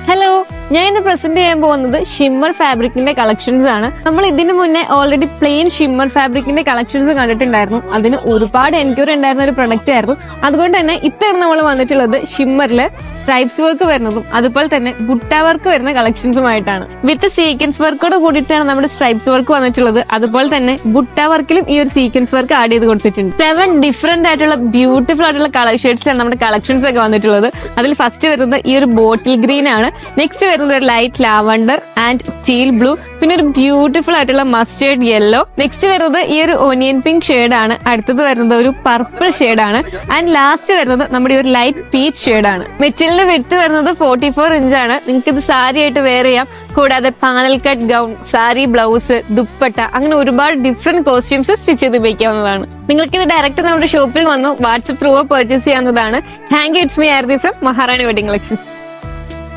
Hello, ഞാൻ ഇന്ന് present ചെയ്യാൻ പോകുന്നത് ഷിമ്മർ ഫാബ്രിക്കിന്റെ കളക്ഷൻസ് ആണ്. നമ്മൾ ഇതിനു മുന്നേ ഓൾറെഡി പ്ലെയിൻ ഷിമ്മർ ഫാബ്രിക്കിന്റെ കളക്ഷൻസ് കണ്ടിട്ടുണ്ടായിരുന്നു. അതിന് ഒരുപാട് എൻക്വയറി ഉണ്ടായിരുന്ന ഒരു പ്രൊഡക്റ്റ് ആയിരുന്നു. അതുകൊണ്ട് തന്നെ ഇത്തവണ നമ്മൾ വന്നിട്ടുള്ളത് ഷിമ്മറിൽ സ്ട്രൈപ്സ് വർക്ക് വരുന്നതും അതുപോലെ തന്നെ ബുട്ട വർക്ക് വരുന്ന കളക്ഷൻസുമായിട്ടാണ്. വിത്ത് സീക്വൻസ് വർക്കോട് കൂടിയിട്ടാണ് നമ്മുടെ സ്ട്രൈപ്സ് വർക്ക് വന്നിട്ടുള്ളത്. അതുപോലെ തന്നെ ബുട്ട വർക്കിലും ഈ ഒരു സീക്വൻസ് വർക്ക് ആഡ് ചെയ്ത് കൊടുത്തിട്ടുണ്ട്. 7 ഡിഫറെന്റ് ആയിട്ടുള്ള ബ്യൂട്ടിഫുൾ ആയിട്ടുള്ള കളർ ഷെയ്ഡ്സിലാണ് നമ്മുടെ കളക്ഷൻസ് ഒക്കെ വന്നിട്ടുള്ളത്. അതിൽ ഫസ്റ്റ് വരുന്നത് ഈ ഒരു ബോട്ടിൽ ഗ്രീൻ ആണ്. നെക്സ്റ്റ് വരുന്നത് ഒരു light lavender and teal blue, പിന്നെ ഒരു ബ്യൂട്ടിഫുൾ ആയിട്ടുള്ള മസ്റ്റേർഡ് യെല്ലോ. നെക്സ്റ്റ് വരുന്നത് ഈ ഒരു ഓനിയൻ പിങ്ക് ഷെയ്ഡ് ആണ്. അടുത്തത് വരുന്നത് ഒരു പർപ്പിൾ ഷെയ്ഡ് ആണ്. ആൻഡ് ലാസ്റ്റ് വരുന്നത് നമ്മുടെ ഒരു ലൈറ്റ് പീച്ച് ഷെയ്ഡ് ആണ്. മെറ്റീരിയലിന്റെ വിഡ്ത്ത് വരുന്നത് 44 ഇഞ്ച് ആണ്. നിങ്ങൾക്ക് ഇത് സാരി ആയിട്ട് വെയർ ചെയ്യാം. കൂടാതെ panel cut gown, sari blouse, dupatta, അങ്ങനെ ഒരുപാട് ഡിഫറെന്റ് കോസ്റ്റ്യൂംസ് സ്റ്റിച്ച് ചെയ്ത് ഉപയോഗിക്കാവുന്നതാണ്. നിങ്ങൾക്ക് ഇത് ഡയറക്റ്റ് നമ്മുടെ ഷോപ്പിൽ വന്നു വാട്സ്ആപ്പ് ത്രൂ പർച്ചേസ് ചെയ്യാവുന്നതാണ്. Thank you. It's me Aarti from Maharani wedding collections.